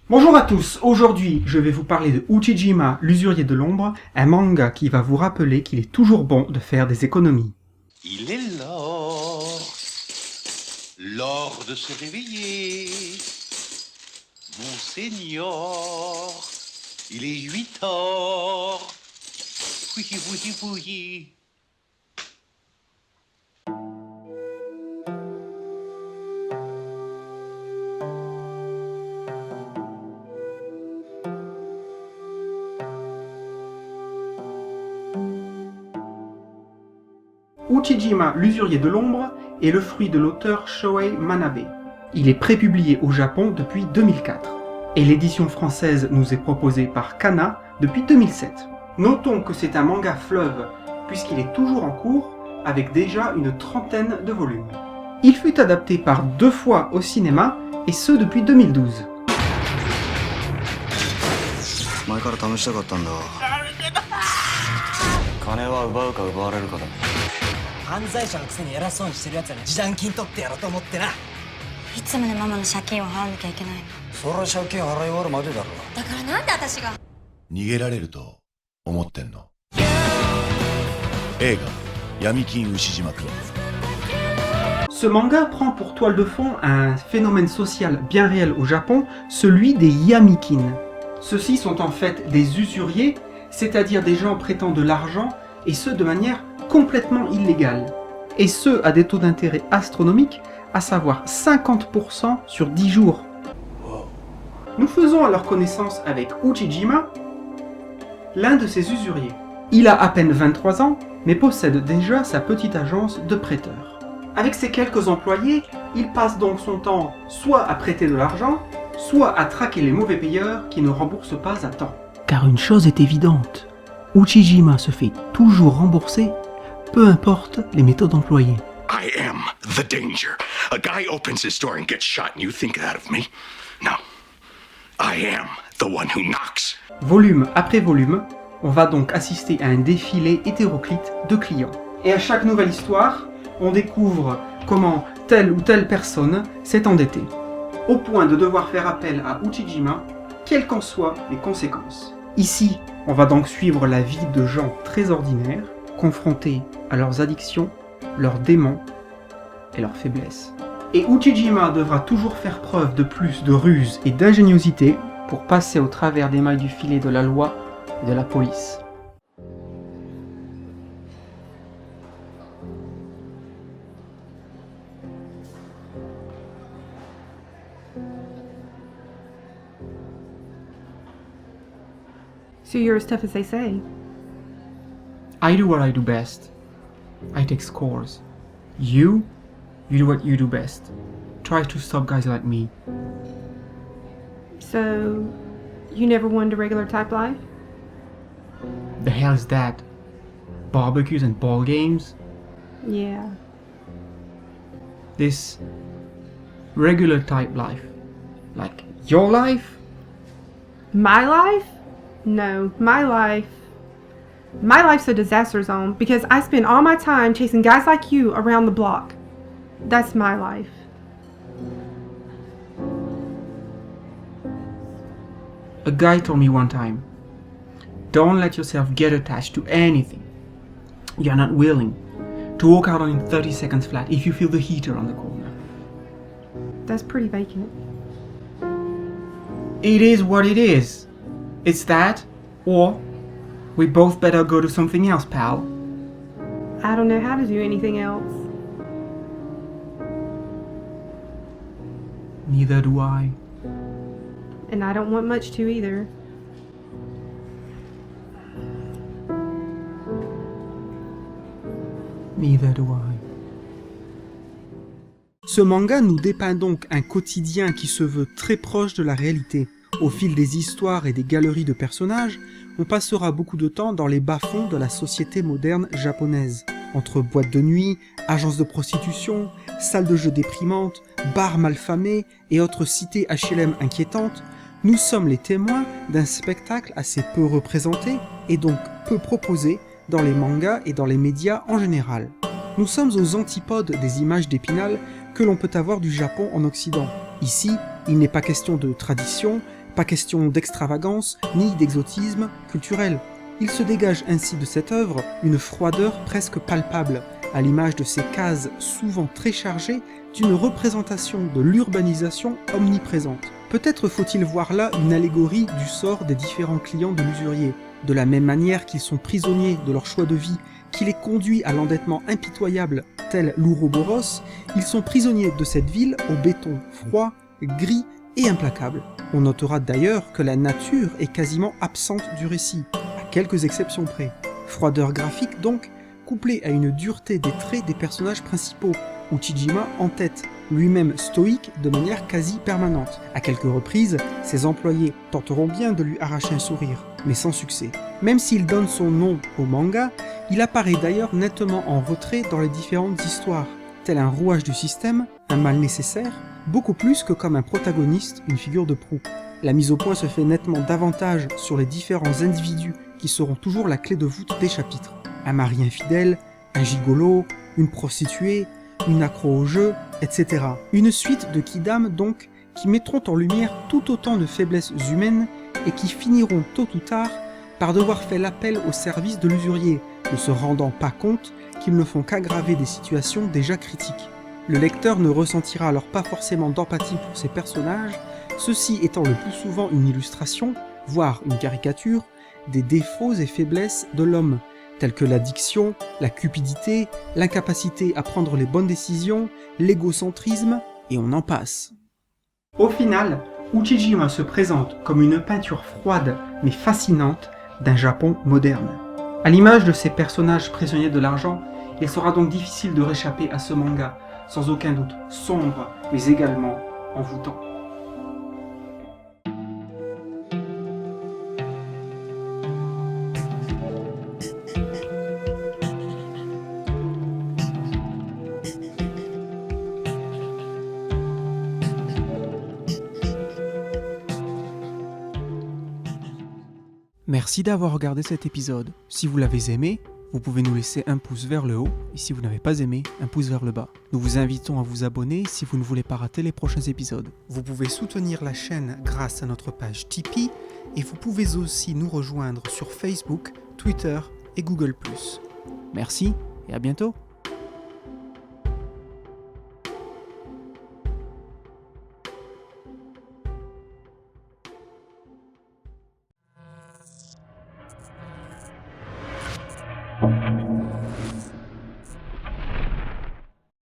Bonjour à tous, aujourd'hui je vais vous parler de Uchijima, l'usurier de l'ombre, un manga qui va vous rappeler qu'il est toujours bon de faire des économies. Il est l'heure de se réveiller, mon seigneur, il est 8 heures, oui, oui, oui. Uchijima, l'usurier de l'ombre, est le fruit de l'auteur Shohei Manabe. Il est prépublié au Japon depuis 2004, et l'édition française nous est proposée par Kana depuis 2007. Notons que c'est un manga fleuve, puisqu'il est toujours en cours, avec déjà une trentaine de volumes. Il fut adapté par 2 fois au cinéma, et ce depuis 2012. 前から試したかったんだ。金は奪うか奪われるかだ。犯罪者のくせに偉そうにしてるやつらに示談金取ってやろうと思ってな。いつまでママの借金を払わなきゃいけないの？そりゃ借金払い終わるまでだろ。だからなんで私が？逃げられると思ってんの。映画闇金牛島くん。 Ce manga prend pour toile de fond un phénomène social bien réel au Japon, celui des yamikin. Ceux-ci sont en fait des usuriers, c'est-à-dire des gens prêtant de l'argent, et ce de manière complètement illégale. Et ce à des taux d'intérêt astronomiques, à savoir 50% sur 10 jours. Nous faisons alors connaissance avec Uchijima, l'un de ces usuriers. Il a à peine 23 ans, mais possède déjà sa petite agence de prêteurs. Avec ses quelques employés, il passe donc son temps soit à prêter de l'argent, soit à traquer les mauvais payeurs qui ne remboursent pas à temps. Car une chose est évidente, Uchijima se fait toujours rembourser, peu importe les méthodes employées. I am the danger. A guy opens his door and gets shot and you think that of me? No. I am the one who knocks. Volume après volume, on va donc assister à un défilé hétéroclite de clients. Et à chaque nouvelle histoire, on découvre comment telle ou telle personne s'est endettée, au point de devoir faire appel à Uchijima, quelles qu'en soient les conséquences. Ici, on va donc suivre la vie de gens très ordinaires, confrontés à leurs addictions, leurs démons et leurs faiblesses. Et Uchijima devra toujours faire preuve de plus de ruse et d'ingéniosité pour passer au travers des mailles du filet de la loi et de la police. So you're as tough as they say. I do what I do best. I take scores. You do what you do best. Try to stop guys like me. So, you never wanted a regular type life? The hell is that? Barbecues and ball games? Yeah. This regular type life. Like your life? My life? No, my life's a disaster zone because I spend all my time chasing guys like you around the block. That's my life. A guy told me one time, don't let yourself get attached to anything you're not willing to walk out on in 30 seconds flat if you feel the heater on the corner. That's pretty vacant. It is what it is. It's that, or we both better go to something else, pal. I don't know how to do anything else. Neither do I. And I don't want much to either. Neither do I. Ce manga nous dépeint donc un quotidien qui se veut très proche de la réalité. Au fil des histoires et des galeries de personnages, on passera beaucoup de temps dans les bas-fonds de la société moderne japonaise. Entre boîtes de nuit, agences de prostitution, salles de jeux déprimantes, bars malfamés et autres cités HLM inquiétantes, nous sommes les témoins d'un spectacle assez peu représenté et donc peu proposé dans les mangas et dans les médias en général. Nous sommes aux antipodes des images d'Épinal que l'on peut avoir du Japon en Occident. Ici, il n'est pas question de tradition, Pas question d'extravagance ni d'exotisme culturel. Il se dégage ainsi de cette œuvre une froideur presque palpable, à l'image de ces cases souvent très chargées d'une représentation de l'urbanisation omniprésente. Peut-être faut-il voir là une allégorie du sort des différents clients de l'usurier. De la même manière qu'ils sont prisonniers de leur choix de vie, qui les conduit à l'endettement impitoyable, tel l'Ouroboros, ils sont prisonniers de cette ville au béton froid, gris et implacable. On notera d'ailleurs que la nature est quasiment absente du récit, à quelques exceptions près. Froideur graphique donc, couplée à une dureté des traits des personnages principaux, Uchijima en tête, lui-même stoïque de manière quasi permanente. À quelques reprises, ses employés tenteront bien de lui arracher un sourire, mais sans succès. Même s'il donne son nom au manga, il apparaît d'ailleurs nettement en retrait dans les différentes histoires, tel un rouage du système, un mal nécessaire, beaucoup plus que comme un protagoniste, une figure de proue. La mise au point se fait nettement davantage sur les différents individus qui seront toujours la clé de voûte des chapitres. Un mari infidèle, un gigolo, une prostituée, une accro au jeu, etc. Une suite de kidam donc qui mettront en lumière tout autant de faiblesses humaines et qui finiront tôt ou tard par devoir faire l'appel au service de l'usurier, ne se rendant pas compte qu'ils ne font qu'aggraver des situations déjà critiques. Le lecteur ne ressentira alors pas forcément d'empathie pour ces personnages, ceci étant le plus souvent une illustration, voire une caricature, des défauts et faiblesses de l'homme, tels que l'addiction, la cupidité, l'incapacité à prendre les bonnes décisions, l'égocentrisme, et on en passe. Au final, Uchijima se présente comme une peinture froide mais fascinante d'un Japon moderne. À l'image de ces personnages prisonniers de l'argent, il sera donc difficile de réchapper à ce manga, sans aucun doute sombre, mais également envoûtant. Merci d'avoir regardé cet épisode. Si vous l'avez aimé, vous pouvez nous laisser un pouce vers le haut, et si vous n'avez pas aimé, un pouce vers le bas. Nous vous invitons à vous abonner si vous ne voulez pas rater les prochains épisodes. Vous pouvez soutenir la chaîne grâce à notre page Tipeee, et vous pouvez aussi nous rejoindre sur Facebook, Twitter et Google+. Merci, et à bientôt. Thank you.